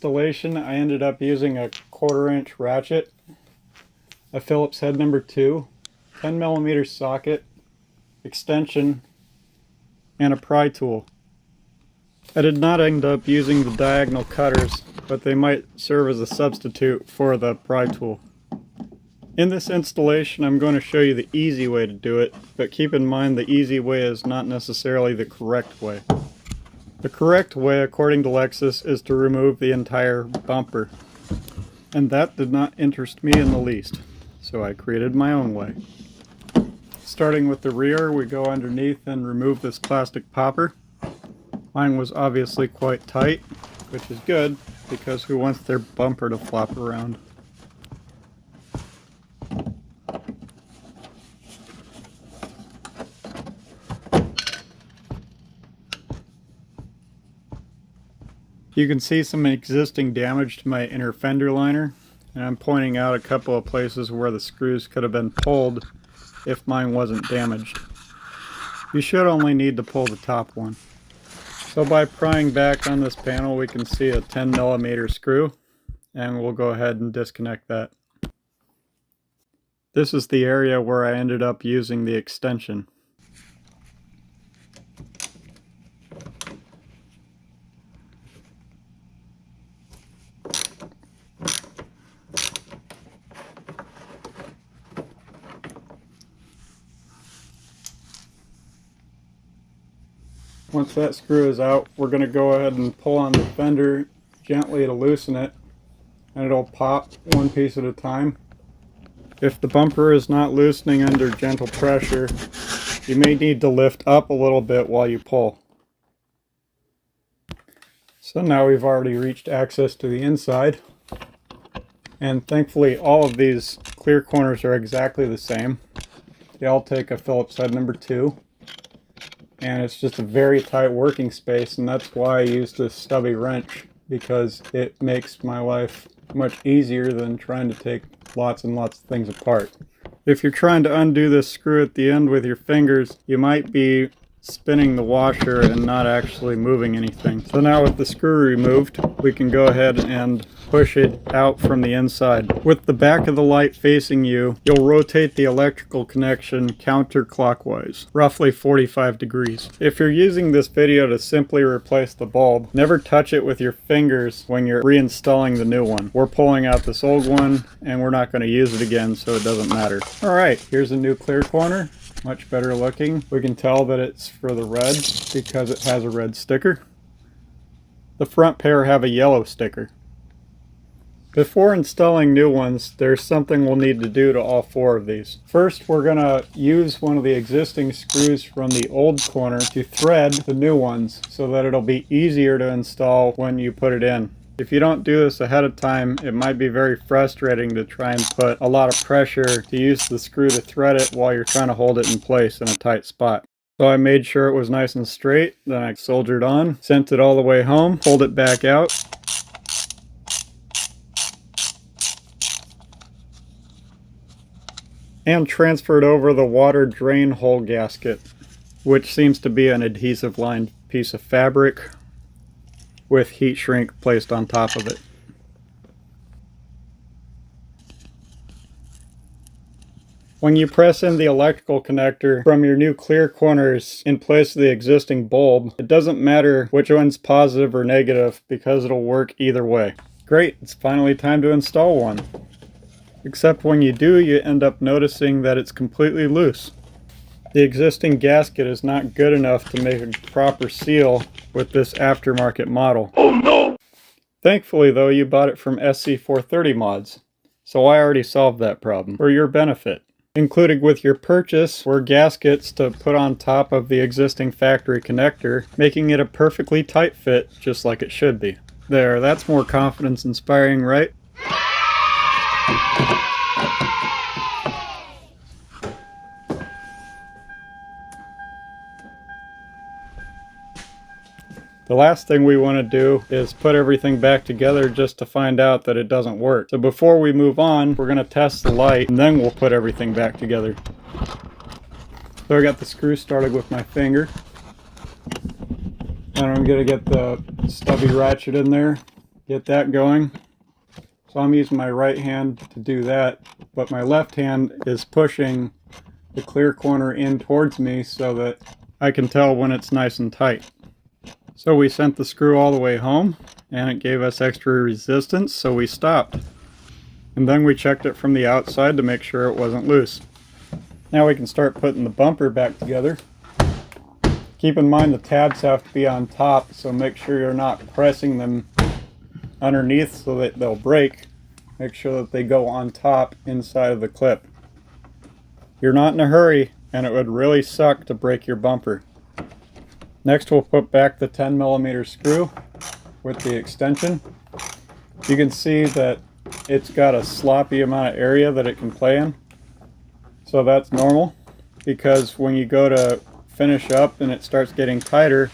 installation, I ended up using a 1/4 inch ratchet, a Phillips head number 2, 10mm socket, extension, and a pry tool. I did not end up using the diagonal cutters, but they might serve as a substitute for the pry tool. In this installation, I'm going to show you the easy way to do it, but keep in mind the easy way is not necessarily the correct way. The correct way, according to Lexus, is to remove the entire bumper. And that did not interest me in the least, so I created my own way. Starting with the rear, we go underneath and remove this plastic popper. Mine was obviously quite tight, which is good, because who wants their bumper to flop around? You can see some existing damage to my inner fender liner, and I'm pointing out a couple of places where the screws could have been pulled if mine wasn't damaged. You should only need to pull the top one. So by prying back on this panel, we can see a 10mm screw, and we'll go ahead and disconnect that. This is the area where I ended up using the extension. Once that screw is out, we're going to go ahead and pull on the fender gently to loosen it, and it'll pop one piece at a time. If the bumper is not loosening under gentle pressure, you may need to lift up a little bit while you pull. So now we've already reached access to the inside, and thankfully all of these clear corners are exactly the same. They all take a Phillips head number 2. And it's just a very tight working space, and that's why I use this stubby wrench, because it makes my life much easier than trying to take lots and lots of things apart. If you're trying to undo this screw at the end with your fingers, you might be spinning the washer and not actually moving anything. So now with the screw removed, we can go ahead and push it out from the inside. With the back of the light facing you, you'll rotate the electrical connection counterclockwise, roughly 45 degrees. If you're using this video to simply replace the bulb, never touch it with your fingers when you're reinstalling the new one. We're pulling out this old one, and we're not going to use it again, so it doesn't matter. Alright, here's a new clear corner. Much better looking. We can tell that it's for the red because it has a red sticker. The front pair have a yellow sticker. Before installing new ones, there's something we'll need to do to all 4 of these. First, we're going to use one of the existing screws from the old corner to thread the new ones so that it'll be easier to install when you put it in. If you don't do this ahead of time, it might be very frustrating to try and put a lot of pressure to use the screw to thread it while you're trying to hold it in place in a tight spot. So I made sure it was nice and straight, then I soldered on, sent it all the way home, pulled it back out, and transferred over the water drain hole gasket, which seems to be an adhesive lined piece of fabric with heat shrink placed on top of it. When you press in the electrical connector from your new clear corners in place of the existing bulb, it doesn't matter which one's positive or negative because it'll work either way. Great, it's finally time to install one. Except when you do, you end up noticing that it's completely loose. The existing gasket is not good enough to make a proper seal with this aftermarket model. Oh no! Thankfully though, you bought it from SC430 mods, so I already solved that problem for your benefit. Included with your purchase were gaskets to put on top of the existing factory connector, making it a perfectly tight fit just like it should be. There, that's more confidence inspiring, right? The last thing we want to do is put everything back together just to find out that it doesn't work. So before we move on, we're going to test the light and then we'll put everything back together. So I got the screw started with my finger. And I'm going to get the stubby ratchet in there Get that going. So I'm using my right hand to do that, but my left hand is pushing the clear corner in towards me so that I can tell when it's nice and tight. So we sent the screw all the way home and it gave us extra resistance, so we stopped. And then we checked it from the outside to make sure it wasn't loose. Now we can start putting the bumper back together. Keep in mind the tabs have to be on top, so make sure you're not pressing them underneath so that they'll break. Make sure that they go on top inside of the clip. You're not in a hurry and it would really suck to break your bumper. Next we'll put back the 10mm screw with the extension. You can see that it's got a sloppy amount of area that it can play in. So that's normal, because when you go to finish up and it starts getting tighter,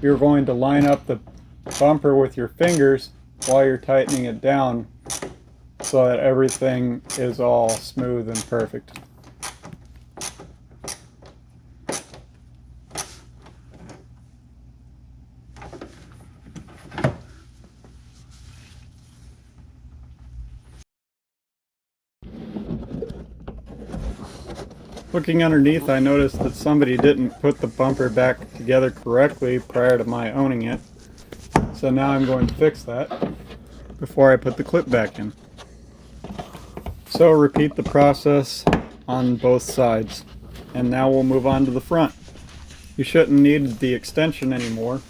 you're going to line up the bumper with your fingers while you're tightening it down so that everything is all smooth and perfect. Looking underneath, I noticed that somebody didn't put the bumper back together correctly prior to my owning it. So now I'm going to fix that before I put the clip back in. So repeat the process on both sides. And now we'll move on to the front. You shouldn't need the extension anymore.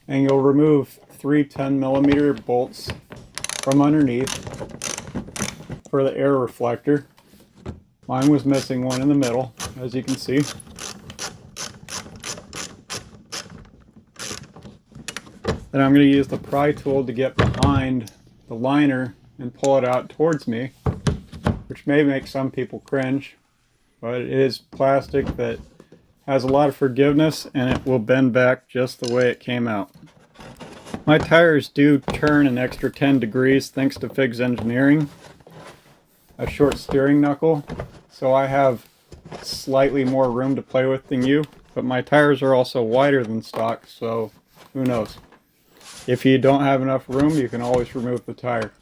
And you'll remove 3 10mm bolts from underneath for the air reflector. Mine was missing one in the middle, as you can see. Then I'm going to use the pry tool to get behind the liner and pull it out towards me, which may make some people cringe, but it is plastic that has a lot of forgiveness and it will bend back just the way it came out. My tires do turn an extra 10 degrees thanks to Fig's engineering, a short steering knuckle, so I have slightly more room to play with than you, but my tires are also wider than stock, so who knows. If you don't have enough room, you can always remove the tire.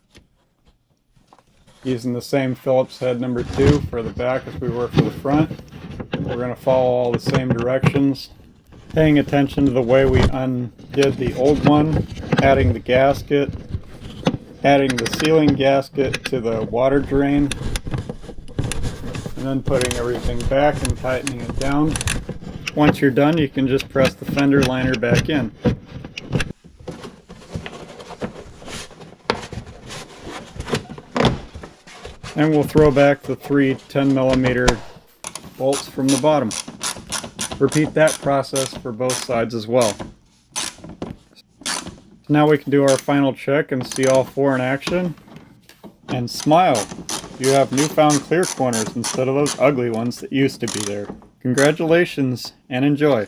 Using the same Phillips head number 2 for the back as we were for the front. We're going to follow all the same directions, paying attention to the way we undid the old one, adding the gasket, adding the sealing gasket to the water drain, and then putting everything back and tightening it down. Once you're done, you can just press the fender liner back in. And we'll throw back the 3 10mm bolts from the bottom. Repeat that process for both sides as well. Now we can do our final check and see all 4 in action. And smile! You have newfound clear corners instead of those ugly ones that used to be there. Congratulations and enjoy!